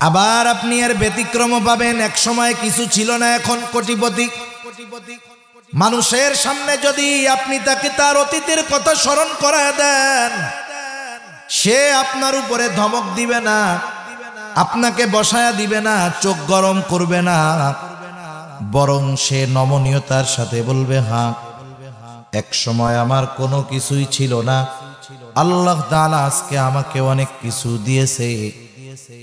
আবার আপনি এর ব্যতিক্রমও পাবেন, এক সময় কিছু ছিল না, এখন কোটিপতি। মানুষের সামনে যদি আপনি তাকে তার অতীতের কথা স্মরণ করায় দেন, সে আপনার উপরে ধমক দিবে না, আপনাকে বসায়া দিবে না, চোখ গরম করবে না, বরং সে নমনীয়তার সাথে বলবে, হ্যাঁ, এক সময় আমার কোনো কিছুই ছিল না, আল্লাহ তাআলা আজকে আমাকে অনেক কিছু দিয়েছে,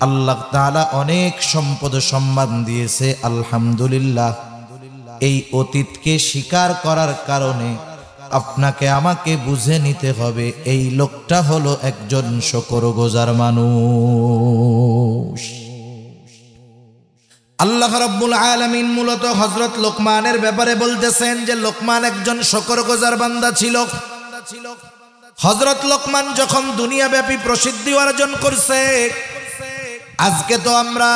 আল্লাহ তাআলা অনেক সম্পদ সম্মান দিয়েছে, আলহামদুলিল্লাহ। এই অতীতকে স্বীকার করার কারণে আপনাকে আমাকে বুঝে নিতে হবে এই লোকটা হলো একজন শুকরগুজার মানুষ। আল্লাহ রাব্বুল আলামিন মূলত হযরত লোকমানের ব্যাপারে বলতেছেন যে লোকমান একজন শুকরগুজার বান্দা ছিল। হযরত লোকমান যখন দুনিয়াব্যাপী প্রসিদ্ধি অর্জন করছে, আজকে তো আমরা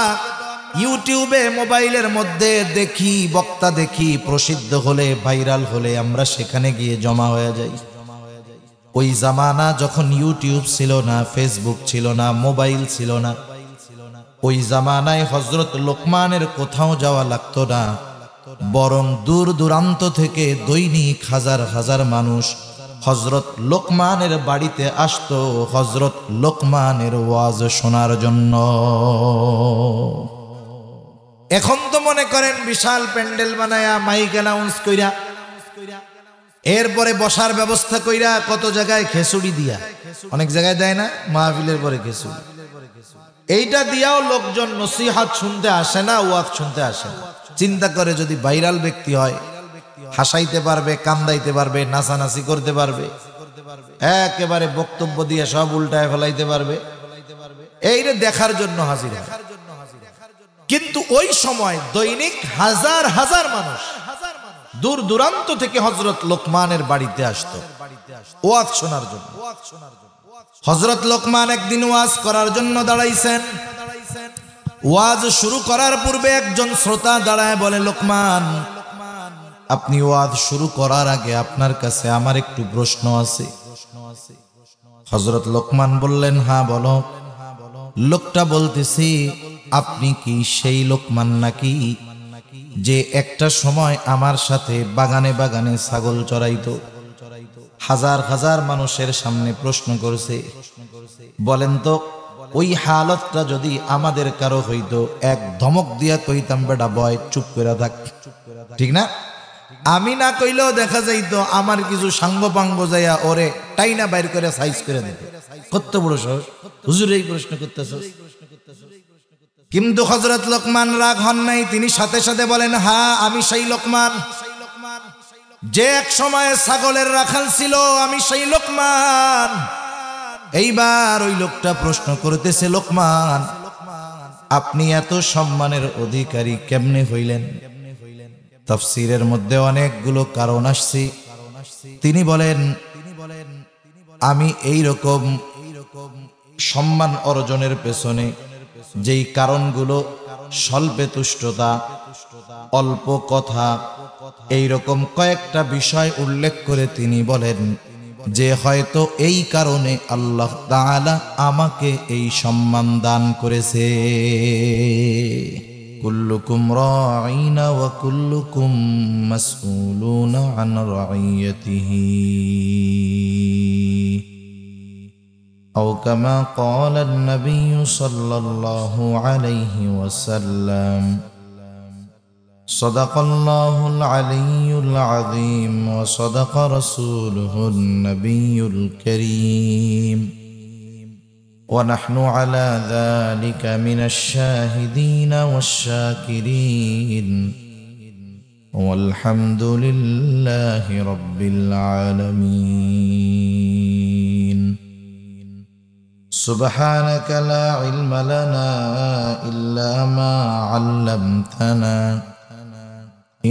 ইউটিউবে মোবাইলের মধ্যে দেখি, বক্তা দেখি, প্রসিদ্ধ হলে, ভাইরাল হলে আমরা সেখানে গিয়ে জমা হয়ে যাই। ওই জামানা যখন ইউটিউব ছিল না, ফেসবুক ছিল না, মোবাইল ছিল না, ওই জামানায় হযরত লোকমানের কোথাও যাওয়া লাগতো না, বরং দূর দূরান্ত থেকে দৈনিক হাজার হাজার মানুষ হযরত লোকমানের বাড়িতে আসতো হযরত লোকমানের ওয়াজ শোনার জন্য। এখন তো মনে করেন বিশাল প্যান্ডেল বানায়া, মাইক অ্যানাউন্স কইরা, এরপরে বসার ব্যবস্থা কইরা, কত জায়গায় খেচুড়ি দিয়া, অনেক জায়গায় দেয় না মাহফিলের পরে খেচুড়ি, এইটা দিয়াও লোকজন নসিহত শুনতে আসে না, ওয়াজ শুনতে আসে না। চিন্তা করে যদি ভাইরাল ব্যক্তি হয়, হাসাইতে পারবে, কান্দাইতে পারবে, নাচানাচি করতে পারবে, একেবারে বক্তব্য দিয়ে সব উল্টায় ফেলাইতে পারবে, এইটা দেখার জন্য হাজির হয়। কিন্তু ওই সময় দৈনিক হাজার হাজার মানুষ দূর দূরান্ত থেকে হযরত লোকমানের বাড়িতে আসতো ওয়াজ শোনার জন্য। হযরত লোকমান একদিন ওয়াজ করার জন্য দাঁড়াইছেন। ওয়াজ শুরু করার পূর্বে একজন শ্রোতা দাঁড়ায় বলে, লোকমান, আপনি ওয়াজ শুরু করার আগে আপনার কাছে আমার একটু প্রশ্ন আছে। হযরত লোকমান বললেন, হ্যাঁ বলো। লোকটা বলতেছি, আপনি কি সেই লোকমান নাকি যে একটা সময় আমার সাথে বাগানে বাগানে ছাগল চড়াইতো? হাজার হাজার মানুষের সামনে প্রশ্ন করেছে, বলেন তো ওই হালতটা যদি আমাদের কারো হইতো, এক ধমক দিয়া কইতাম, বেটা বয়, চুপ করে থাক, ঠিক না? আমি না কইলেও দেখা যাইতো আমার কিছু সাঙ্গ পাঙ্গ যাইয়া ওরে টাইনা বাইর করে সাইজ করে দিত। কত বড় সাহস, হুজুর এই প্রশ্ন করতেছ? কিন্তু হযরত লোকমান রাগ হন নাই, তিনি সাথে সাথে বলেন, হ্যাঁ, আমি সেই লোকমান যে এক সময় ছাগলের রাখাল ছিল, আমি সেই লোকমান। এইবার ওই লোকটা প্রশ্ন করতেছে, লোকমান, আপনি এত সম্মানের অধিকারী কেমনে হইলেন? তাফসীরের মধ্যে অনেকগুলো কারণ আসছে। তিনি বলেন, আমি এই রকম সম্মান অর্জনের পেছনে যেই কারণগুলো, স্বল্পে তুষ্টতা, অল্প কথা, এই রকম কয়েকটা বিষয় উল্লেখ করে তিনি বলেন যে হয়তো এই কারণে আল্লাহ তাআলা আমাকে এই সম্মান দান করেছে। কুল্লুকুম রাঈনা ওয়া কুল্লুকুম মাসউলুনা আন রাঈয়াতিহি আও কামা ক্বালা আন-নাবিয়্যু সাল্লাল্লাহু আলাইহি ওয়াসাল্লাম। সাদাকাল্লাহুল আলিয়্যুল আযীম ওয়া সাদাকা রাসূলুহুন নাবিয়্যুল কারীম ওয়া নাহনু আলা যালিকা মিনাশ শাহিদিন ওয়াশ শাকিরিন ওয়াল হামদুলিল্লাহি রাব্বিল আলামিন। সুবহানাকা লা ইলমা লানা ইল্লা মা 'আল্লামতানা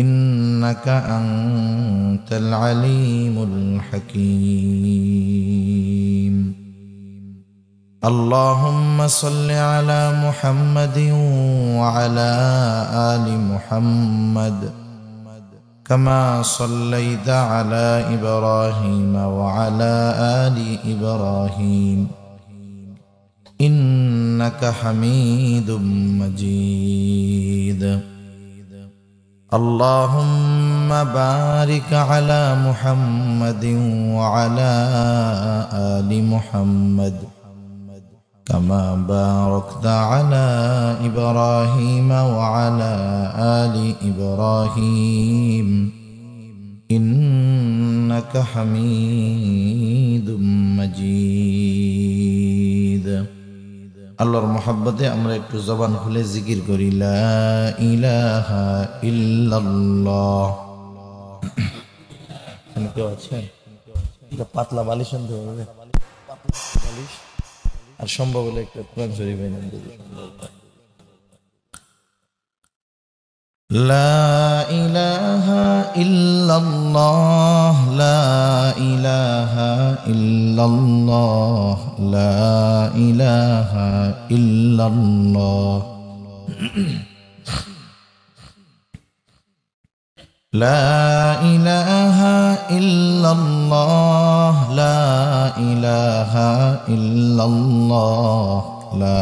ইন্নাকা আনতাল আলিমুল হাকীম। আল্লাহুম্মা সাল্লি আলা মুহাম্মাদিন ওয়া আলা আলি মুহাম্মাদ কামা সাল্লাইতা আলা ইব্রাহিম ওয়া আলা আলি ইব্রাহিম إنك حميد مجيد اللهم بارك على محمد وعلى آل محمد كما باركت على إبراهيم وعلى آل إبراهيم إنك حميد مجيد আল্লাহর মহব্বতে আমরা একটু জবান খুলে জিকির করি লা ইলাহা ইল্লাল্লাহ। কেউ আছে পাতলা বালিশ আনতে হবে, বালিশ আর সম্ভব হলে একটা কোরআন শরীফ এনে দিবি। লা ইলাহা ইল্লাল্লাহ লা ইলাহা ইল্লাল্লাহ লা ইলাহা ইল্লাল্লাহ লা ইলাহা ইল্লাল্লাহ লা ইলাহা ইল্লাল্লাহ লা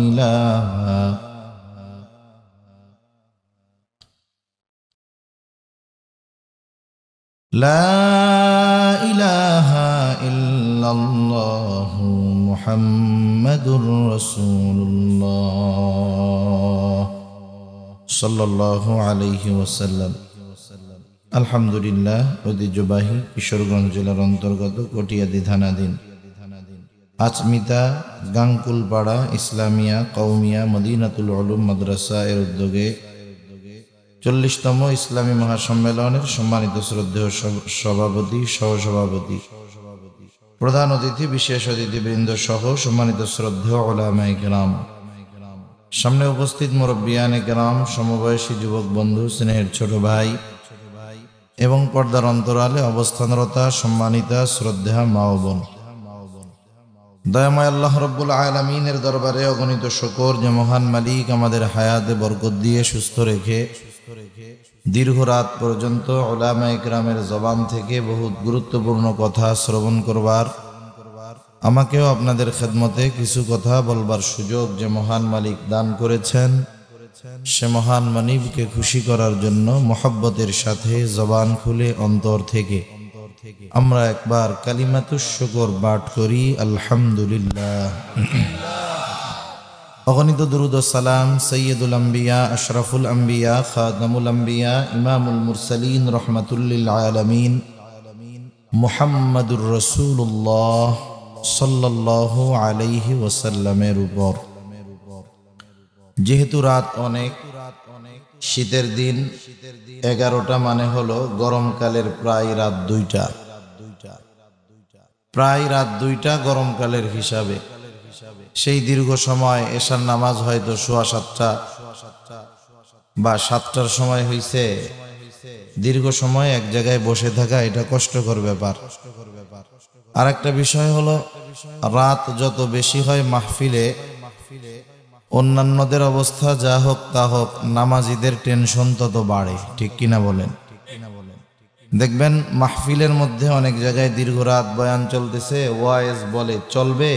ইলাহা لا إله إلا الله محمد رسول الله صلى الله عليه وسلم। আলহামদুলিল্লাহ, ঐতিহ্যবাহী কিশোরগঞ্জ জেলার অন্তর্গত কটিয়াদি থানাধীন আচমিতা গাংকুলপাড়া ইসলামিয়া কওমিয়া মদিনাতুল উলুম মাদ্রাসা এর উদ্যোগে 40তম ইসলামী মহাসম্মেলনের সম্মানিত শ্রদ্ধেয় সভাপতি, সহসভাপতি, প্রধান অতিথি, বিশেষ অতিথিবৃন্দ সহ সম্মানিত শ্রদ্ধেয় উলামায়ে কেরাম, সামনে উপস্থিত মুরব্বিয়ানে কেরাম, সমবয়সী যুবক বন্ধু, স্নেহের ছোট ভাই এবং পর্দার অন্তরালে অবস্থানরতা সম্মানিতা শ্রদ্ধা মা ও বোন, দয়াময় আল্লাহ রব্বুল আলামিনের দরবারে অগণিত শুকর যে মহান মালিক আমাদের হায়াতে বরকত দিয়ে সুস্থ রেখে দীর্ঘ রাত পর্যন্ত উলামায়ে কেরামের জবান থেকে বহুত গুরুত্বপূর্ণ কথা শ্রবণ করবার, আমাকেও আপনাদের খেদমতে কিছু কথা বলবার সুযোগ যে মহান মালিক দান করেছেন, সে মহান মালিককে খুশি করার জন্য মহব্বতের সাথে জবান খুলে অন্তর থেকে আমরা একবার কালিমাতুশ শুকর পাঠ করি আলহামদুলিল্লাহ। অগণিত দুরুদ ও সালাম সৈয়দুল আম্বিয়া, আশরাফুল আম্বিয়া, খাতামুল আম্বিয়া, ইমামুল মুরসালিন, রহমাতুল লিল আলামিন মুহাম্মাদুর রাসূলুল্লাহ সাল্লাল্লাহু আলাইহি ওয়াসাল্লামের উপর। যেহেতু রাত অনেক, শীতের দিন, 11টা মানে হলো গরমকালের প্রায় রাত 2টা, প্রায় রাত 2টা গরমকালের হিসাবে। সেই দীর্ঘ সময় এশার নামাজ হয়তো 7:15 বা 7টার সময় হইছে। দীর্ঘ সময় এক জায়গায় বসে থাকা এটা কষ্টকর ব্যাপার। আর একটা বিষয় হলো, রাত যত বেশি হয় মাহফিলে, অন্যান্যদের অবস্থা যা হোক তা হোক, নামাজিদের টেনশন তত বাড়ে, ঠিক কিনা বলেন? দেখবেন মাহফিলের মধ্যে অনেক জায়গায় দীর্ঘ রাত বয়ান চলতেছে, ওয়াইজ বলে চলবে,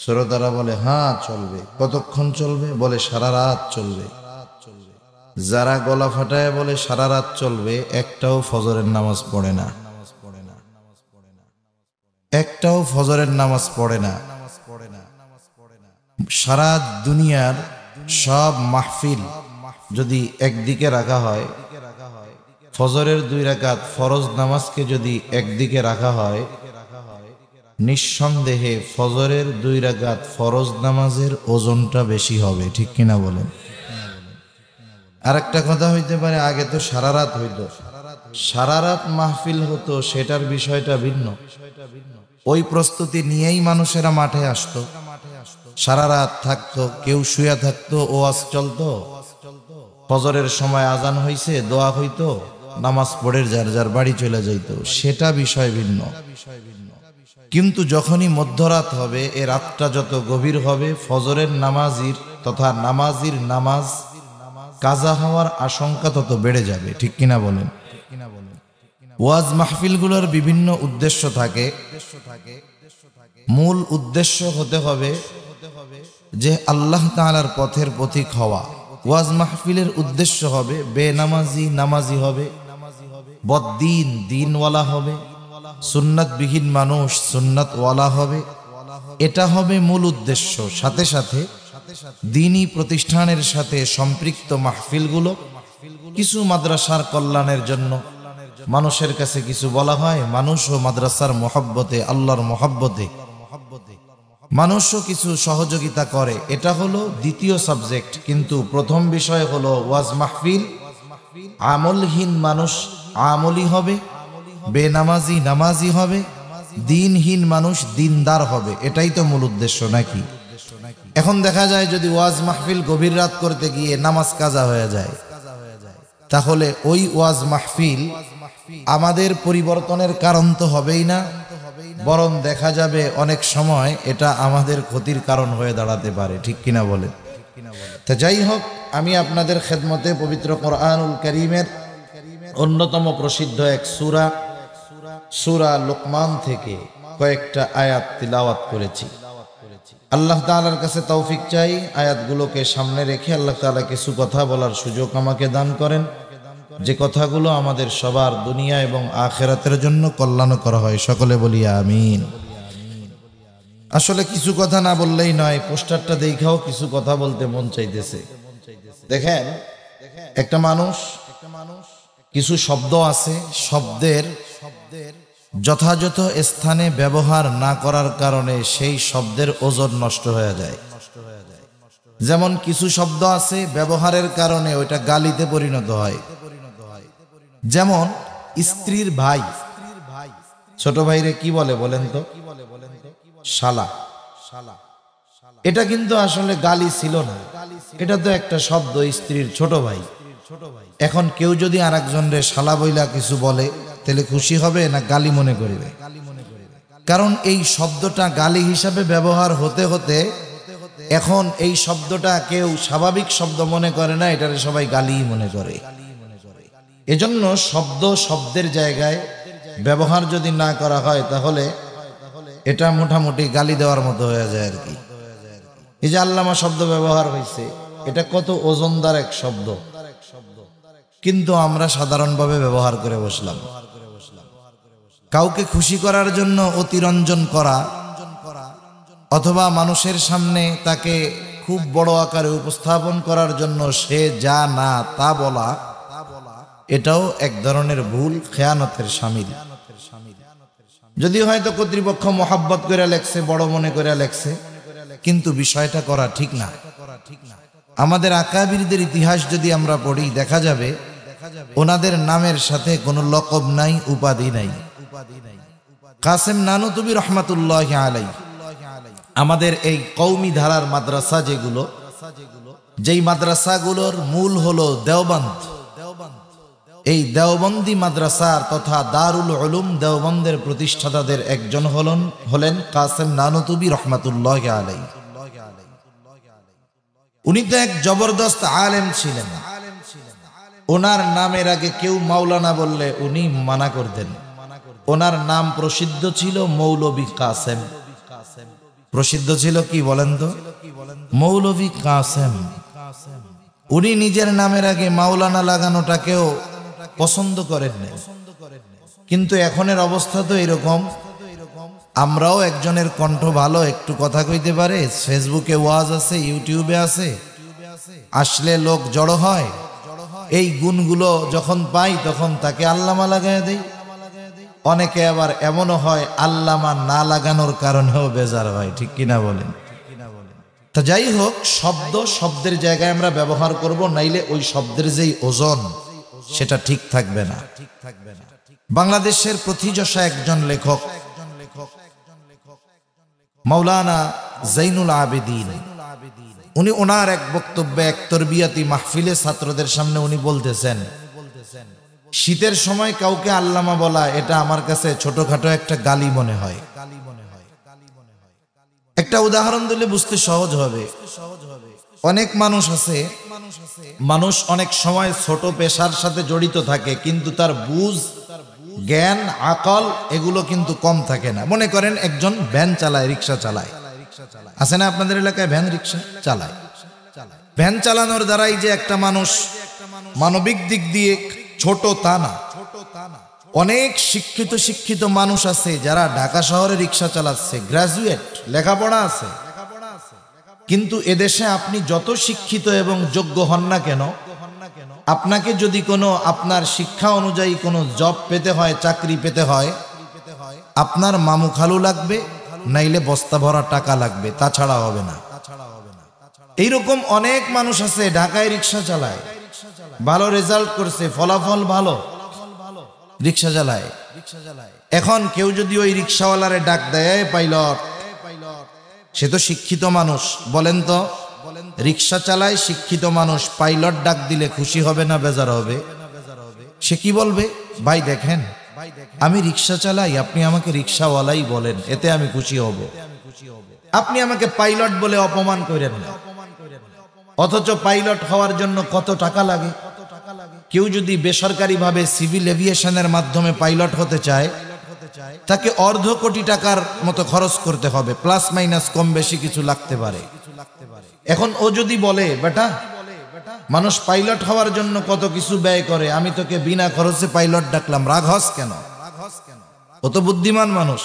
শ্রোতারা বলে হ্যাঁ চলবে। কতক্ষণ চলবে? বলে সারা রাত চলবে। যারা গলা ফাটায় বলে সারা রাত চলবে, একটাও ফজরের নামাজ পড়ে না, একটাও ফজরের নামাজ পড়ে না। সারা দুনিয়ার সব মাহফিল যদি একদিকে রাখা হয়, ফজরের 2 রাকাত ফরজ নামাজকে যদি একদিকে রাখা হয়, নিঃসন্দেহে ফজরের 2 রাকাত ফরজ নামাজের ওজনটা বেশি হবে, ঠিক কিনা বলেন? আর একটা কথা হইতে পারে, আগে তো সারা রাত হইতো, সারা রাত মাহফিল হতো, সেটার বিষয়টা ভিন্ন। ওই প্রস্তুতি নিয়েই মানুষেরা মাঠে আসতো, সারা রাত থাকতো, কেউ শুয়ে থাকতো, ওয়াজ চলতো, ফজরের সময় আজান হইছে, দোয়া হইতো, নামাজ পড়ে যার যার বাড়ি চলে যাইত, সেটা বিষয় ভিন্ন। কিন্তু যখনই মধ্যরাত হবে, এ রাতটা যত গভীর হবে, ফজরের নামাজির তথা নামাজির নামাজ কাজা হওয়ার আশঙ্কা তত বেড়ে যাবে, ঠিক কিনা বলেন? ওয়াজ মাহফিলগুলোর বিভিন্ন উদ্দেশ্য থাকে। মূল উদ্দেশ্য হতে হবে যে আল্লাহ তাআলার পথের পথিক হওয়া। ওয়াজ মাহফিলের উদ্দেশ্য হবে বেনামাজি নামাজি হবে, বদ্দিন দিনওয়ালা হবে, সুন্নাতবিহীন মানুষ সুন্নাতওয়ালা হবে। এটা হবে মূল উদ্দেশ্য। সাথে সাথে দ্বীনি প্রতিষ্ঠানের সাথে সম্পৃক্ত মাহফিলগুলো কিছু মাদ্রাসার কল্যাণের জন্য মানুষের কাছে কিছু বলা হয়, মানুষ ও মাদ্রাসার মহব্বতে, আল্লাহর মহব্বতে মানুষও কিছু সহযোগিতা করে। এটা হলো দ্বিতীয় সাবজেক্ট। কিন্তু প্রথম বিষয় হলো ওয়াজ মাহফিল আমলহীন মানুষ আমলি হবে, বেনামাজি নামাজি হবে, দিনহীন মানুষ দিনদার হবে। এটাই তো মূল উদ্দেশ্য নাকি? এখন দেখা যায় যদি ওয়াজ মাহফিল গভীর রাত করতে গিয়ে নামাজ কাজা হয়ে যায়, তাহলে ওই ওয়াজ মাহফিল আমাদের পরিবর্তনের কারণ তো হবেই না, বরং দেখা যাবে অনেক সময় এটা আমাদের ক্ষতির কারণ হয়ে দাঁড়াতে পারে। ঠিক কিনা বলেন? তা যাই হোক, আমি আপনাদের খেদমতে পবিত্র কোরআনুল কারীমের অন্যতম প্রসিদ্ধ এক সূরা, সূরা লুকমান থেকে কয়েকটা আয়াত তিলাওয়াত করেছি। আল্লাহ তাআলার কাছে তৌফিক চাই, আয়াতগুলোকে সামনে রেখে আল্লাহ তাআলা কিছু কথা বলার সুযোগ আমাকে দান করেন, যে কথাগুলো আমাদের সবার দুনিয়া এবং আখিরাতের জন্য কল্যাণ করা হয়। সকলে বলি আমিন। আসলে কিছু কথা না বললেই নয়, পোস্টারটা দেখাও কিছু কথা বলতে মন চাইতেছে। দেখেন, একটা মানুষ, কিছু শব্দ আছে, শব্দের যথাযথ স্থানে ব্যবহার না করার কারণে সেই শব্দের ওজন নষ্ট হয়ে যায়। যেমন কিছু শব্দ আছে ব্যবহারের কারণে ওইটা গালিতে পরিণত হয়। যেমন স্ত্রীর ভাই, ছোট ভাইরে কি বলে বলেন তো? শালা। এটা কিন্তু আসলে গালি ছিল না, এটা তো একটা শব্দ, স্ত্রীর ছোট ভাই। এখন কেউ যদি আরেকজনরে শালা বইলা কিছু বলে, তাহলে খুশি হবে না গালি মনে করবে? কারণ এই শব্দটা গালি হিসাবে ব্যবহার হতে হতে এখন এই শব্দটা কেউ স্বাভাবিক শব্দ মনে করে না, এটারে সবাই গালি মনে করে। এজন্য শব্দ শব্দের জায়গায় ব্যবহার যদি না করা হয়, তাহলে এটা মোটামুটি গালি দেওয়ার মতো হয়ে যায় আর কি। এই যে আল্লামা শব্দ ব্যবহার হয়েছে, এটা কত ওজনদার এক শব্দ, কিন্তু আমরা সাধারণভাবে ব্যবহার করে বসলাম। কাউকে খুশি করার জন্য অতিরঞ্জন করা, অথবা মানুষের সামনে তাকে খুব বড় আকারে উপস্থাপন করার জন্য সে যা না তা বলা, এটাও এক ধরনের ভুল, খেয়ানতের শামিল। যদি হয়তো কর্তৃপক্ষ মোহাব্বত করে লেখছে, বড় মনে করে লেখছে, কিন্তু বিষয়টা করা ঠিক না। আমাদের আকাবিরদের ইতিহাস যদি আমরা পড়ি, দেখা যাবে ওনাদের নামের সাথে কোনো লকব নাই, উপাধি নাই। কাসেম নানুতুবি রহমাতুল্লাহি আলাইহি, আমাদের এই কওমি ধারার মাদ্রাসা যেগুলো, যেই মাদ্রাসাগুলোর মূল হলো দেওবন্দ, এই দেওবন্দি মাদ্রাসার তথা দারুল উলুম দেওবন্দের প্রতিষ্ঠাতাদের একজন হলেন কাসেম নানুতুবি রহমাতুল্লাহি আলাইহি। উনি তো এক জবরদস্ত আলেম ছিলেন। ওনার নামের আগে কেউ মাওলানা বললে উনি মানা করতেন। ওনার নাম প্রসিদ্ধ ছিল মৌলভী কাসেম। প্রসিদ্ধ ছিল কি বলেন তো? মৌলভী কাসেম। উনি নিজের নামের আগে মাওলানা লাগানোটাকেও পছন্দ করেন না। কিন্তু এখনের অবস্থা তো এরকম, আমরাও একজনের কণ্ঠ ভালো, একটু কথা কইতে পারে, ফেসবুকে ওয়াজ আছে, ইউটিউবে আছে, আসলে লোক জড়ো হয়, এই গুণগুলো যখন পাই তখন তাকে আল্লামা লাগায় দেই। অনেকে আবার এমনও হয় আল্লামা না লাগানোর কারণেও বেজার হয়। ঠিক কিনা বলেন? তা যাই হোক, শব্দ শব্দের জায়গায় আমরা ব্যবহার করব, নাইলে ওই শব্দের যেই ওজন সেটা ঠিক থাকবে না। বাংলাদেশের প্রথিযশা একজন লেখক মাওলানা জাইনুল আবেদিন, উনি ওনার এক বক্তব্যে এক তরবিয়াতি মাহফিলে ছাত্রদের সামনে উনি বলতেছেন, শীতের সময় কাউকে আল্লামা বলা এটা আমার কাছে ছোটখাটো একটা গালি মনে হয়। একটা উদাহরণ দিলে বুঝতে সহজ হবে। অনেক মানুষ আছে, মানুষ অনেক সময় ছোট পেশার সাথে জড়িত থাকে, কিন্তু তার বুঝ, জ্ঞান, আকল এগুলো কিন্তু কম থাকে না। মনে করেন একজন ভ্যান চালায়, রিক্সা চালায়, আছে না আপনাদের এলাকায় ভ্যান রিক্সা চালায়? ভ্যান চালানোর দ্বারাই যে একটা মানুষ মানবিক দিক দিয়ে ছোট তা না, অনেক শিক্ষিত মানুষ আছে যারা ঢাকা শহরে রিক্সা চালাচ্ছে, গ্রাজুয়েট, লেখাপড়া আছে, কিন্তু এদেশে আপনি যত শিক্ষিত এবং যোগ্য হন না কেন, আপনাকে যদি কোনো আপনার শিক্ষা অনুযায়ী কোনো জব পেতে হয়, চাকরি পেতে হয়, আপনার মামু খালু লাগবে, নাইলে বস্তা ভরা টাকা লাগবে, তাছাড়া হবে না। এইরকম অনেক মানুষ আছে ঢাকায় রিক্সা চালায়, ভালো রেজাল্ট করছে, ফলাফল ভালো, রিক্সা চালায়। এখন কেউ যদি ওই রিক্সাওয়ালারে ডাক দেয় পাইলট, সে তো শিক্ষিত মানুষ, বলেন তো রিক্সা চালায় শিক্ষিত মানুষ, পাইলট ডাক দিলে খুশি হবে না বেজার হবে? সে কি বলবে? ভাই দেখেন আমি রিক্সা চালাই, আপনি আমাকে রিক্সাওয়ালাই বলেন, এতে আমি খুশি হব। আপনি আমাকে পাইলট বলে অপমান করেন না। অথচ পাইলট হওয়ার জন্য কত টাকা লাগে। কেউ যদি বেসরকারি ভাবে সিভিল এভিয়েশনের মাধ্যমে পাইলট হতে চায়, তাকে অর্ধ কোটি টাকার মতো খরচ করতে হবে, প্লাস মাইনাস কম বেশি কিছু লাগতে পারে। এখন ও যদি বলে বেটা মানুষ পাইলট হওয়ার জন্য কত কিছু ব্যয় করে, আমি তোকে বিনা খরচে পাইলট ডাকলাম, রাগ হস কেন? ও তো বুদ্ধিমান মানুষ।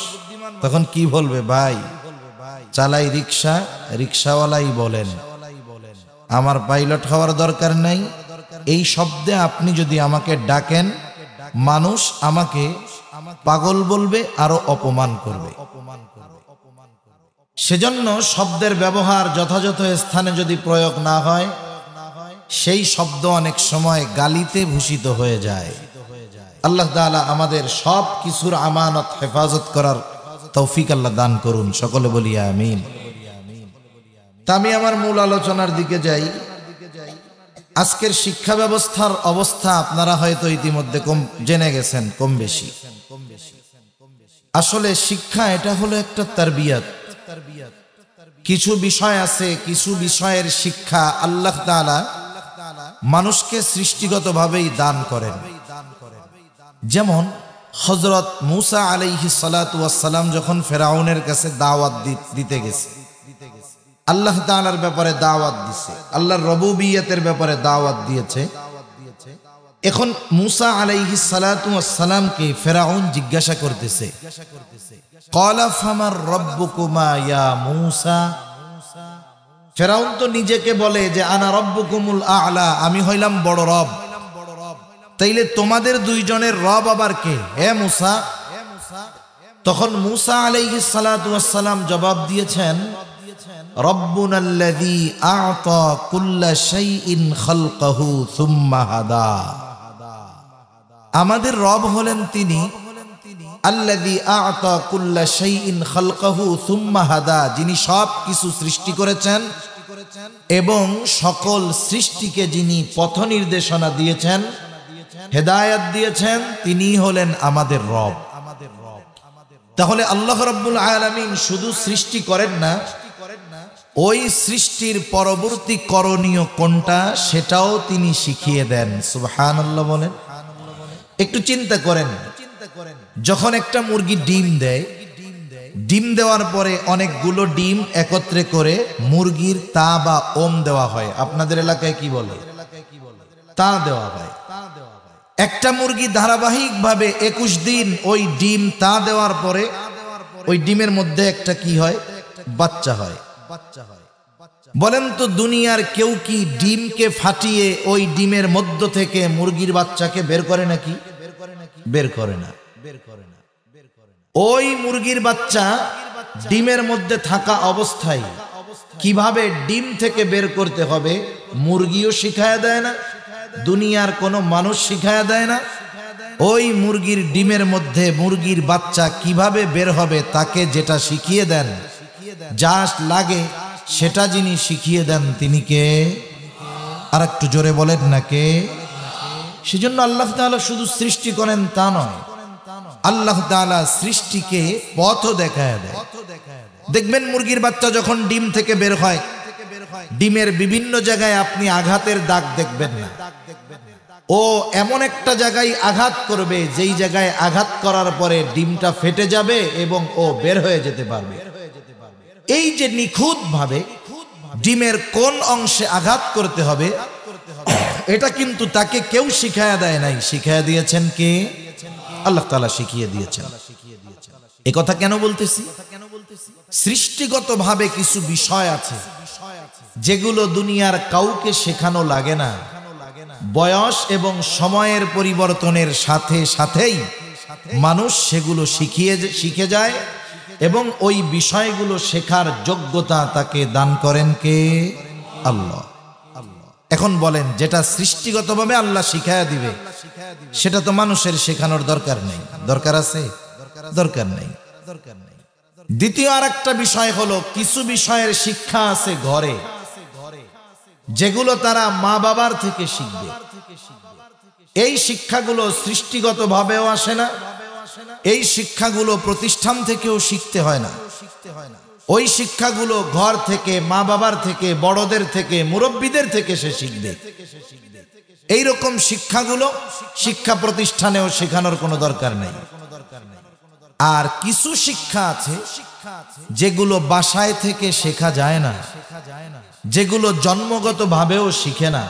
তখন কি বলবে? ভাই চালাই রিক্সা, রিক্সাওয়ালাই বলেন, আমার পাইলট হওয়ার দরকার নাই। এই শব্দে আপনি যদি আমাকে ডাকেন, মানুষ আমাকে পাগল বলবে, আরো অপমান করবে। সেজন্য শব্দের ব্যবহার যথাযথ স্থানে যদি প্রয়োগ না হয়, সেই শব্দ অনেক সময় গালিতে ভূষিত হয়ে যায়। আল্লাহ তাআলা আমাদের সব কিছুর আমানত হেফাজত করার তৌফিক আল্লাহ দান করুন, সকলে বলি আমিন। তা আমি আমার মূল আলোচনার দিকে যাই। আজকের শিক্ষা ব্যবস্থার অবস্থা আপনারা হয়তো ইতিমধ্যে জেনে গেছেন কম বেশি। আসলে শিক্ষা এটা হলো একটা তারবিয়াত। কিছু বিষয় আছে, কিছু বিষয়ের শিক্ষা আল্লাহ তাআলা মানুষকে সৃষ্টিগতভাবেই দান করেন। যেমন হযরত মূসা আলাইহিস সালাতু ওয়াস সালাম যখন ফেরাউনের কাছে দাওয়াত দিতে গেছে, আল্লাহ তাআলার ব্যাপারে দাওয়াত দিয়েছে, আল্লাহর রুবুবিয়তের ব্যাপারে দাওয়াত দিয়েছে। এখন মূসা আলাইহিস সালাতু ওয়াস সালামকে ফেরাউন জিজ্ঞাসা করতেছে, ক্বালা ফামার রাব্বুকুমা ইয়া মূসা। ফেরাউন তো নিজেকে বলে যে আনা রাব্বুকুমুল আ'লা, আমি হইলাম বড় রব। তাইলে তোমাদের দুইজনের রব আবার কে হে মূসা? তখন মূসা আলাইহিস সালাতু ওয়াস সালাম জবাব দিয়েছেন, রব্বুনাল্লাযী আ'তা কুল্লা শাইইন খালকাহু সুম্মা হাদা। আমাদের রব হলেন তিনি আল্লাযী আ'তা কুল্লা শাইইন খালকাহু সুম্মা হাদা, যিনি সব কিছু সৃষ্টি করেছেন এবং সকল সৃষ্টিকে যিনি পথ নির্দেশনা দিয়েছেন, হেদায়েত দিয়েছেন, তিনি হলেন আমাদের রব। তাহলে আল্লাহ রাব্বুল আলামিন শুধু সৃষ্টি করেন না, ওই সৃষ্টির পরবর্তী করণীয় কোনটা সেটাও তিনি শিখিয়ে দেন। সুবহানাল্লাহ বলেন। একটু চিন্তা করেন, যখন একটা মুরগি ডিম দেয়, ডিম দেওয়ার পরে অনেকগুলো ডিম একত্রে করে মুরগির তা বা ওম দেওয়া হয়। আপনাদের এলাকায় কি বলে? তা দেওয়া হয়। একটা মুরগি ধারাবাহিকভাবে 21 দিন ওই ডিম তা দেওয়ার পরে ওই ডিমের মধ্যে একটা কি হয়? বাচ্চা হয়। বলেন তো দুনিয়ার কেউ কি ডিমকে ফাটিয়ে ওই ডিমের মধ্য থেকে মুরগির বাচ্চাকে বের করে নাকি? বের করে না। ওই মুরগির বাচ্চা ডিমের মধ্যে থাকা অবস্থায় কিভাবে ডিম থেকে বের করতে হবে মুরগিও শিখায়া দেয় না, দুনিয়ার কোনো মানুষ শিখায়া দেয় না। ওই মুরগির ডিমের মধ্যে মুরগির বাচ্চা কিভাবে বের হবে তাকে যেটা শিখিয়ে দেন, যা লাগে সেটা যিনি শিখিয়ে দেন তিনি কে? আর একটু জোরে বলেন না কে? সেজন্য আল্লাহ তাআলা শুধু সৃষ্টি করেন তা নয়, আল্লাহ তাআলা সৃষ্টিকে পথও দেখায় দেয়। দেখবেন মুরগির বাচ্চা যখন ডিম থেকে বের হয়, ডিমের বিভিন্ন জায়গায় আপনি আঘাতের দাগ দেখবেন না। ও এমন একটা জায়গায় আঘাত করবে যেই জায়গায় আঘাত করার পরে ডিমটা ফেটে যাবে এবং ও বের হয়ে যেতে পারবে। এই যে নিখুঁতভাবে ডিমের কোন অংশে আঘাত করতে হবে, এটা কিন্তু তাকে কেউ শিখায়া দেয় নাই, শিখায়া দিয়েছেন কে? আল্লাহ তাআলা শিখিয়ে দিয়েছেন। এ কথা কেন বলতেছি? সৃষ্টিগতভাবে কিছু বিষয় আছে যেগুলো দুনিয়ার কাউকে শেখানো লাগে না। বয়স এবং সময়ের পরিবর্তনের সাথে সাথেই মানুষ সেগুলো শিখে যায় এবং ওই বিষয়গুলো শেখার যোগ্যতা তাকে দান করেন কে? আল্লাহ। এখন বলেন, যেটা সৃষ্টিগতভাবে আল্লাহ শিখায়া দিবে সেটা তো মানুষের শেখানোর দরকার নেই। দরকার আছে? দরকার নেই। দ্বিতীয় আরেকটা বিষয় হলো, কিছু বিষয়ের শিক্ষা আছে ঘরে, যেগুলো তারা মা বাবার থেকে শিখবে। এই শিক্ষাগুলো সৃষ্টিগতভাবেও আসে না, এই শিক্ষাগুলো প্রতিষ্ঠান থেকেও শিখতে হয় না। ওই শিক্ষাগুলো ঘর থেকে, মা বাবার থেকে, বড়দের থেকে, মুরব্বীদের থেকে সে শিখবে। এইরকম শিক্ষাগুলো শিক্ষা প্রতিষ্ঠানেও শেখানোর কোনো দরকার নেই। আর কিছু শিক্ষা আছে যেগুলো বাসায় থেকে শেখা যায় না, যেগুলো জন্মগত ভাবেও শিখে না।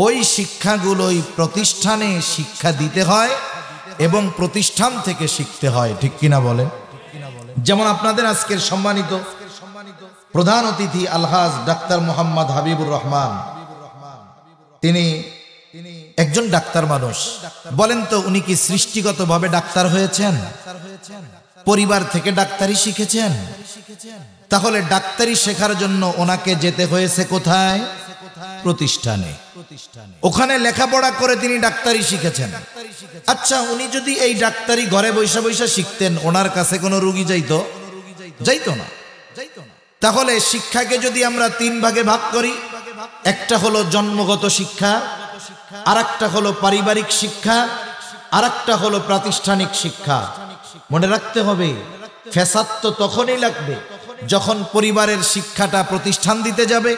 ওই শিক্ষাগুলোই প্রতিষ্ঠানে শিক্ষা দিতে হয় এবং প্রতিষ্ঠান থেকে শিখতে হয়, ঠিক কিনা বলেন? যেমন আপনাদের আজকের সম্মানিত প্রধান অতিথি আলহাজ ডাক্তার মোহাম্মদ হাবিবুর রহমান, তিনি একজন ডাক্তার মানুষ। বলেন তো, উনি কি সৃষ্টিগতভাবে ডাক্তার হয়েছেন? পরিবার থেকে ডাক্তারি শিখেছেন? তাহলে ডাক্তারি শেখার জন্য ওনাকে যেতে হয়েছে কোথায়? প্রতিষ্ঠানে। ওখানে লেখাপড়া করে তিনি ডাক্তারি শিখেছেন। আচ্ছা, উনি যদি এই ডাক্তারি ঘরে বৈশা বৈশা শিখতেন, ওনার কাছে কোনো রোগী যাইতো? যাইতো না। তাহলে শিক্ষাকে যদি আমরা তিন ভাগে ভাগ করি, একটা হলো জন্মগত শিক্ষা, আরেকটা হলো পারিবারিক শিক্ষা, আরেকটা হলো প্রাতিষ্ঠানিক শিক্ষা। মনে রাখতে হবে, ফ্যাসাদ তো তখনই লাগবে যখন পরিবারের শিক্ষাটা প্রতিষ্ঠান দিতে যাবে,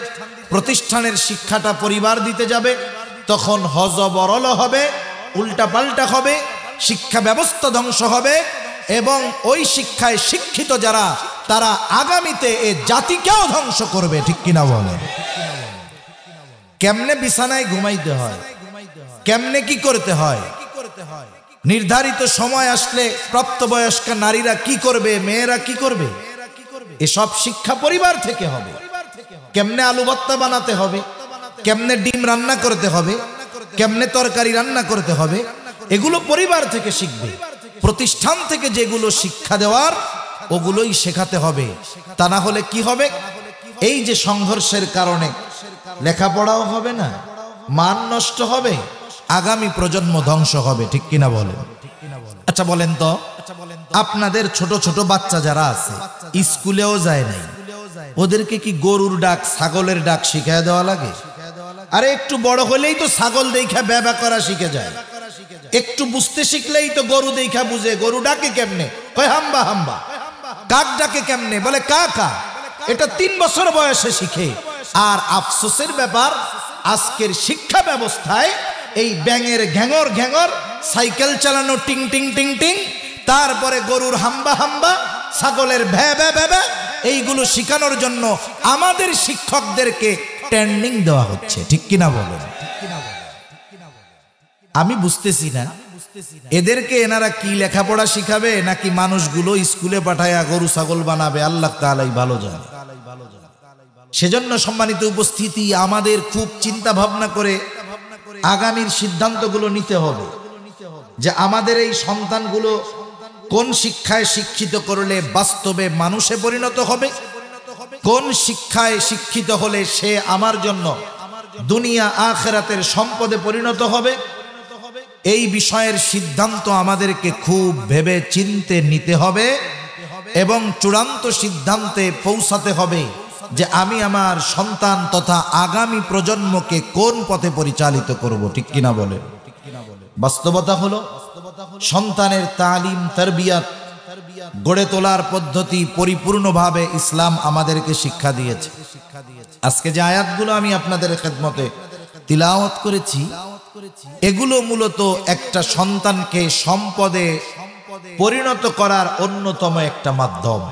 প্রতিষ্ঠানের শিক্ষাটা পরিবার দিতে যাবে, তখন হযবরল হবে, উল্টাপাল্টা হবে, শিক্ষা ব্যবস্থা ধ্বংস হবে এবং ওই শিক্ষায় শিক্ষিত যারা, তারা আগামীতে এ জাতিকেও ধ্বংস করবে, ঠিক কিনা বলেন? কেমনে বিছানায় ঘুমাইতে হয়, কেমনে কি করতে হয়, নির্ধারিত সময় আসলে প্রাপ্তবয়স্ক নারীরা কি করবে, মেয়েরা কি করবে, এসব শিক্ষা পরিবার থেকে হবে। কেমনে আলু ভর্তা বানাতে হবে, কেমনে ডিম রান্না করতে হবে, কেমনে তরকারি রান্না করতে হবে, এগুলো পরিবার থেকে শিখবে। প্রতিষ্ঠান থেকে যেগুলো শিক্ষা দেওয়ার, ওগুলোই শেখাতে হবে। তা না হলে কি হবে? এই যে সংঘর্ষের কারণে লেখাপড়াও হবে না, মান নষ্ট হবে, আগামী প্রজন্ম ধ্বংস হবে, ঠিক কিনা বলেন? আচ্ছা বলেন তো, আপনাদের ছোট ছোট বাচ্চা যারা আছে, স্কুলেও যায় নাই, ওদেরকে কি গরুর ডাক, ছাগলের ডাক শিখায় দেওয়া লাগে? আরে একটু বড় হলেই তো ছাগল দেখা ব্যবা করা শিখে যায়, একটু বুঝতে শিখলেই তো গরু দেখা বুঝে। গরু ডাকে কেমনে? কয় হাম্বা হাম্বা। কাক ডাকে কেমনে? বলে কা কা। এটা 3 বছর বয়সে শিখে। আর আফসোসের ব্যাপার, আজকের শিক্ষা ব্যবস্থায় এই ব্যাঙের ঘ্যাঙর ঘ্যাঙর, সাইকেল চালানো টিং টিং টিং টিং, তারপরে গরুর হাম্বা হাম্বা, ছাগলের ভ্যা ভ্যা ভ্যা, এইগুলো শিখানোর জন্য আমাদের শিক্ষকদেরকে ট্রেনিং দেওয়া হচ্ছে, ঠিক কিনা বলেন? আমি বুঝতেছি না এদেরকে এনারা কি লেখাপড়া শিখাবে, নাকি মানুষগুলো স্কুলে পাঠায়া গরু ছাগল বানাবে, আল্লাহ তাআলাই ভালো জানে। সেজন্য সম্মানিত উপস্থিতি, আমাদের খুব চিন্তা ভাবনা করে আগামীর সিদ্ধান্তগুলো নিতে হবে যে আমাদের এই সন্তানগুলো কোন শিক্ষায় শিক্ষিত করলে বাস্তবে মানুষে পরিণত হবে, কোন শিক্ষায় শিক্ষিত হলে সে আমার জন্য দুনিয়া আখিরাতের সম্পদে পরিণত হবে। এই বিষয়ের সিদ্ধান্ত আমাদেরকে খুব ভেবে চিন্তে নিতে হবে এবং চূড়ান্ত সিদ্ধান্তে পৌঁছাতে হবে যে আমি আমার সন্তান তথা আগামী প্রজন্মকে কোন পথে পরিচালিত করব, ঠিক কিনা বলে? বাস্তবতা হলো, সন্তানের তালিম, তারবিয়াত গড়ে তোলার পদ্ধতি পরিপূর্ণভাবে ইসলাম আমাদেরকে শিক্ষা দিয়েছে। আজকে যে আয়াতগুলো আমি আপনাদের খেদমতে তিলাওয়াত করেছি, এগুলো মূলত একটা সন্তানকে সম্পদে পরিণত করার অন্যতম একটা মাধ্যম।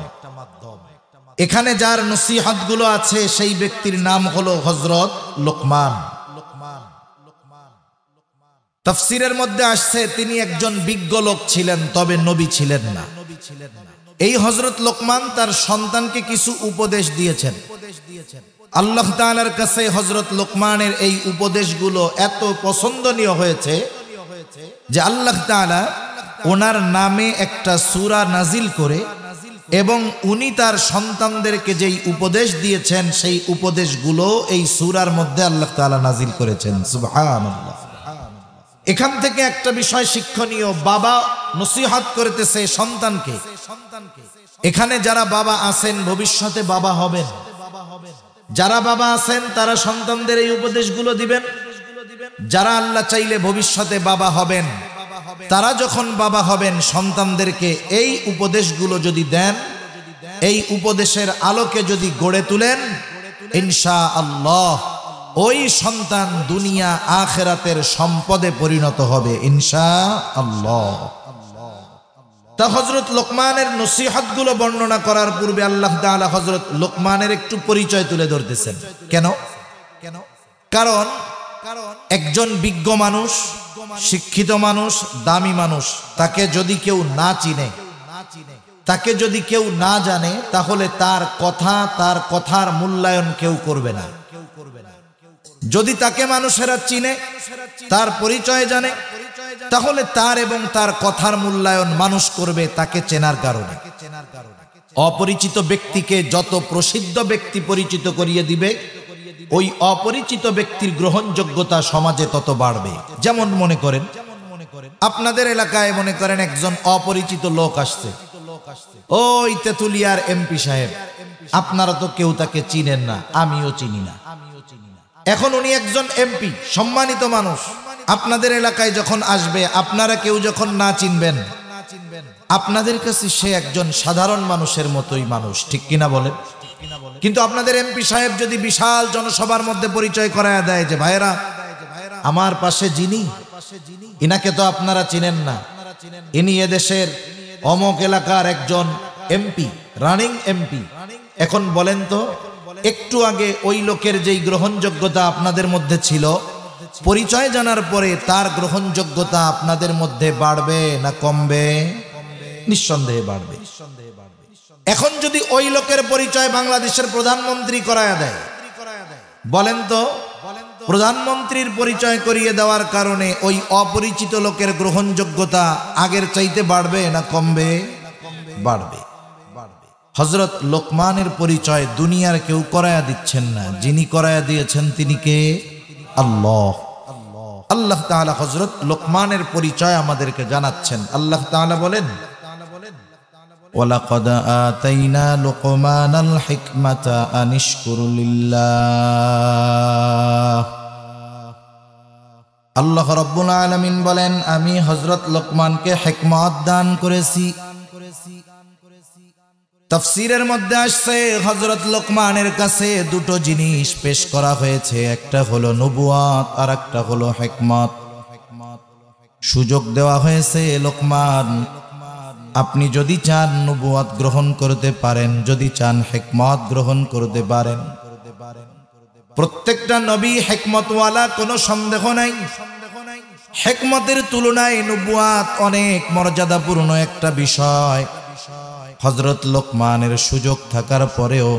এখানে যার নসিহতগুলো আছে সেই ব্যক্তির নাম হলো হযরত লোকমান। তাফসীরের মধ্যে আসছে তিনি একজন বিজ্ঞ লোক ছিলেন, তবে নবী ছিলেন না। এই হযরত লোকমান তার সন্তানকে কিছু উপদেশ দিয়েছেন। আল্লাহ তাআলার কাছে হযরত লোকমানের এই উপদেশগুলো এত পছন্দনীয় হয়েছে যে আল্লাহ তাআলা ওনার নামে একটা সূরা নাজিল করে এবং উনি তার সন্তানদেরকে যেই উপদেশ দিয়েছেন সেই উপদেশগুলো এই সূরার মধ্যে আল্লাহ তাআলা নাজিল করেছেন। সুবহানাল্লাহ। এখান থেকে একটা বিষয় শিক্ষণীয়, বাবা নসিহত করতেছে সন্তানকে। এখানে যারা বাবা আছেন ভবিষ্যতে বাবা হবেন, যারা বাবা আছেন তারা সন্তানদের এই উপদেশগুলো দিবেন। যারা আল্লাহ চাইলে ভবিষ্যতে বাবা হবেন, তারা যখন বাবা হবেন সন্তানদেরকে এই উপদেশগুলো যদি দেন, এই উপদেশের আলোকে যদি গড়ে তুলেন, ইনশাআল্লাহ ওই সন্তান দুনিয়া আখিরাতের সম্পদে পরিণত হবে ইনশাআল্লাহ। তা হযরত লোকমানের নসিহতগুলো বর্ণনা করার পূর্বে আল্লাহ তাআলা হযরত লোকমানের একটু পরিচয় তুলে ধরতেছেন। কেন? কারণ একজন বিজ্ঞ মানুষ, শিক্ষিত মানুষ, দামি মানুষ, তাকে যদি কেউ না চিনে, তাকে যদি কেউ না জানে, তাহলে তার কথা, তার কথার মূল্যায়ন কেউ করবে না। যদি তাকে মানুষেরা চিনে, তার পরিচয় জানে, তাহলে তার এবং তার কথার মূল্যায়ন মানুষ করবে তাকে চেনার কারণে। অপরিচিত ব্যক্তিকে যত প্রসিদ্ধ ব্যক্তি পরিচিত করিয়ে দিবে, ওই অপরিচিত ব্যক্তির গ্রহণযোগ্যতা সমাজে তত বাড়বে। যেমন মনে করেন আপনাদের এলাকায় মনে করেন একজন অপরিচিত লোক আসছে, ওই তেতুলিয়ার এমপি সাহেব, আপনারা তো কেউ তাকে চিনেন না, আমিও চিনি না। এখন উনি একজন এমপি, সম্মানিত মানুষ, আপনাদের এলাকায় যখন আসবে, আপনারা কেউ যখন না চিনবেন, আপনাদের কাছে সে একজন সাধারণ মানুষের মতোই মানুষ, ঠিক কিনা বলেন? কিন্তু আপনাদের এমপি সাহেব যদি বিশাল জনসভার মধ্যে পরিচয় করায় দেয় যে ভাইরা আমার পাশে যিনি, ইনাকে তো আপনারা চিনেন না, ইনি এদেশের অমুক এলাকার একজন এমপি, রানিং এমপি। এখন বলেন তো, একটু আগে ওই লোকের যেই গ্রহণযোগ্যতা আপনাদের মধ্যে ছিল, পরিচয় জানার পরে তার গ্রহণযোগ্যতা আপনাদের মধ্যে বাড়বে না কমবে? নিঃসন্দেহে বাড়বে। এখন যদি ওই লোকের পরিচয় বাংলাদেশের প্রধানমন্ত্রী করায় দেয়, বলেন তো প্রধানমন্ত্রীর পরিচয় করিয়ে দেওয়ার কারণে ওই অপরিচিত লোকের গ্রহণযোগ্যতা আগের চাইতে বাড়বে না কমবে? বাড়বে। হযরত লোকমানের পরিচয় দুনিয়ার কেউ করায়া দিচ্ছেন না, যিনি করায়া দিয়েছেন তিনি কে? আল্লাহ। আল্লাহ তাআলা হযরত লোকমানের পরিচয় আমাদেরকে জানাচ্ছেন। আল্লাহ তাআলা বলেন, ওয়ালাকাদ আতাইনা লুকমানাল হিকমাতা আনিশকুরু লিল্লাহ। আল্লাহ রাব্বুল আলামিন বলেন, আমি হযরত লোকমানকে হিকমত দান করেছি। তাফসীরের মধ্যে আসছে হযরত লোকমানের কাছে দুটো জিনিস পেশ করা হয়েছে, একটা হলো নবুয়ত আর একটা হলো হিকমত। সুযোগ দেওয়া হয়েছে, লোকমান আপনি যদি চান নবুয়ত গ্রহণ করতে পারেন, যদি চান হিকমত গ্রহণ করতে পারেন। প্রত্যেকটা নবী হিকমতওয়ালা, কোনো সন্দেহ নাই। হিকমতের তুলনায় নবুয়ত অনেক মর্যাদাপূর্ণ একটা বিষয়। হযরত লোকমানের সুযোগ থাকার পরেও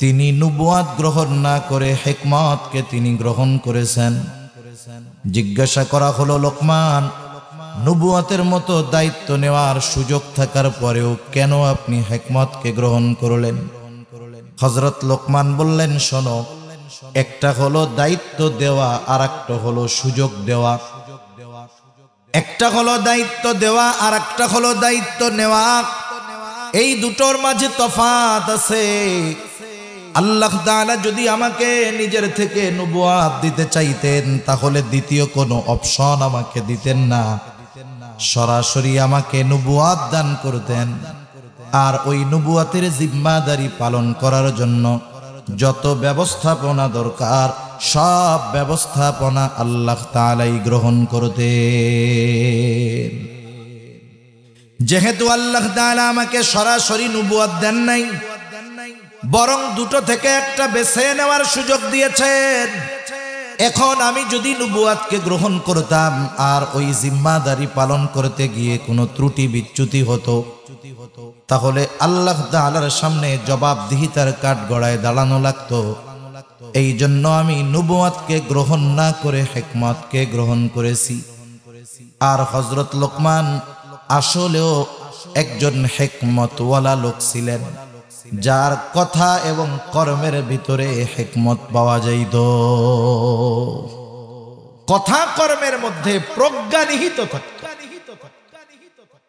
তিনি নবুয়ত গ্রহণ না করে হিকমতকে তিনি গ্রহণ করেছেন। জিজ্ঞাসা করা হলো, লোকমান নবুয়তের মতো দায়িত্ব নেওয়ার সুযোগ থাকার পরেও কেন আপনি হিকমতকে গ্রহণ করলেন? হযরত লোকমান বললেন, শোনো, একটা হলো দায়িত্ব দেওয়া আর একটা হলো সুযোগ দেওয়া। একটা হলো দায়িত্ব দেওয়া আর একটা হলো দায়িত্ব নেওয়া। এই দুটোর মাঝে তফাৎ আছে। আল্লাহ তাআলা যদি আমাকে নিজের থেকে নবুয়ত দিতে চাইতেন, তাহলে দ্বিতীয় কোনো অপশন আমাকে দিতেন না, সরাসরি আমাকে নবুয়ত দান করতেন। আর ওই নবুয়তের জিম্মাদারি পালন করার জন্য যত ব্যবস্থাপনা দরকার, সব ব্যবস্থাপনা আল্লাহ তাআলাই গ্রহণ করতেন। যেহেতু আল্লাহ তাআলা আমাকে সরাসরি নবুয়ত দেন নাই, বরং দুটো থেকে একটা বেছে নেওয়ার সুযোগ দিয়েছেন। এখন আমি যদি নবুয়াতকে গ্রহণ করতাম আর ওই জিম্মাদারি পালন করতে গিয়ে কোনো ত্রুটি বিচ্যুতি হতো, তাহলে আল্লাহ তাআলার সামনে জবাবদিহিতার কাঠগড়ায় দাঁড়ানো লাগতো। এই জন্য আমি নবুয়াতকে গ্রহণ না করে হিকমতকে গ্রহণ করেছি। আর হযরত লোকমান আসলেও একজন হিকমতওয়ালা লোক ছিলেন, যার কথা এবং কর্মের ভিতরে হিকমত পাওয়া যাইত। কথা কর্মের মধ্যে প্রজ্ঞা নিহিত থাকত।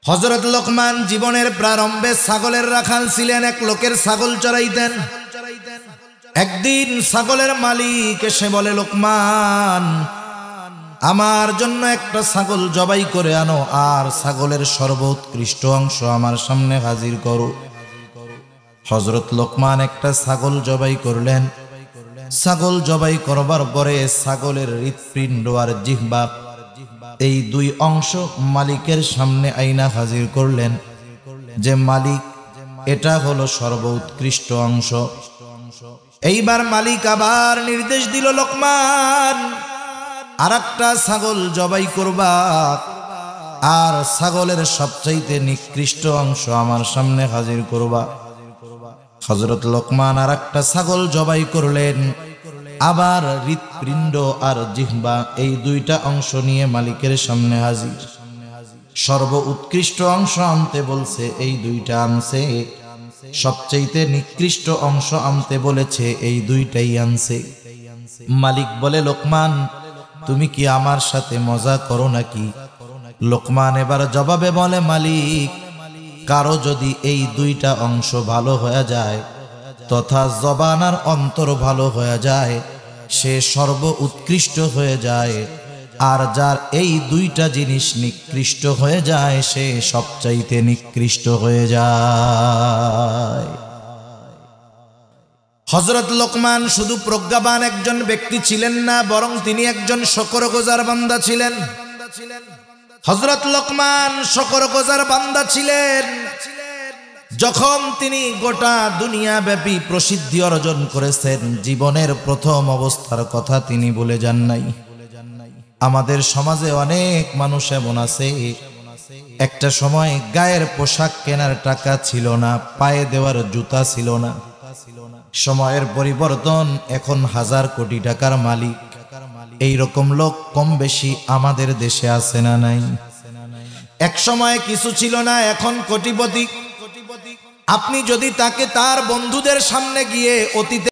হযরত লোকমান জীবনের প্রারম্ভে ছাগলের রাখাল ছিলেন। এক লোকের ছাগল চড়াইতেন। একদিন ছাগলের মালিক এসে বলে, লোকমান, আমার জন্য একটা ছাগল জবাই করে আনো আর ছাগলের সর্বোৎকৃষ্ট অংশ আমার সামনে হাজির করো। হযরত লোকমান একটা ছাগল জবাই করলেন। ছাগল জবাই করবার পরে ছাগলের হৃৎপিণ্ড আর জিহ্বা, এই দুই অংশ মালিকের সামনে আইনা হাজির করলেন যে মালিক, এটা হলো সর্বোৎকৃষ্ট অংশ। এইবার মালিক আবার নির্দেশ দিল, লোকমান, আরেকটা ছাগল জবাই করবা আর ছাগলের সবচাইতে নিকৃষ্ট অংশ আমার সামনে হাজির করবা। হযরত লোকমান আরেকটা ছাগল জবাই করলেন। আবার হৃৎপিণ্ড আর জিহ্বা, এই দুইটা অংশ নিয়ে মালিকের সামনে হাজির। সর্ব উৎকৃষ্ট অংশ আনতে বলছে, এই দুইটা আনছে। সবচাইতে নিকৃষ্ট অংশ আনতে বলেছে, এই দুইটাই আনছে। মালিক বলে, লোকমান, তুমি কি আমার সাথে মজা করো নাকি? লোকমান এবার জবাবে বলে, মালিক, কারো যদি এই দুইটা অংশ ভালো হয়ে যায় তথা জবান আর অন্তর ভালো হয়ে যায়, সে সর্ব উৎকৃষ্ট হয়ে যায়। আর যার এই দুইটা জিনিস নিকৃষ্ট হয়ে যায়, সে সবচাইতে নিকৃষ্ট হয়ে যায়। হযরত লোকমান শুধু প্রজ্ঞাবান একজন ব্যক্তি ছিলেন না, বরং তিনি একজন শুকরগুজার বান্দা ছিলেন। হযরত লোকমান শুকরগুজার বান্দা ছিলেন। যখন তিনি গোটা দুনিয়া ব্যাপী প্রসিদ্ধি অর্জন করেছেন, জীবনের প্রথম অবস্থার কথা তিনি ভুলে যান নাই। আমাদের সমাজে অনেক মানুষ এমন আছে, একটা সময় গায়ের পোশাক কেনার টাকা ছিল না, পায়ে দেওয়ার জুতা ছিল না। সময়ের পরিবর্তন, এখন হাজার কোটি টাকার মালিক। এই রকম লোক কম বেশি আমাদের দেশে আছে না নাই? এক সময় কিছু ছিল না, এখন কোটিপতি। আপনি যদি তাকে তার বন্ধুদের সামনে গিয়ে অতীতে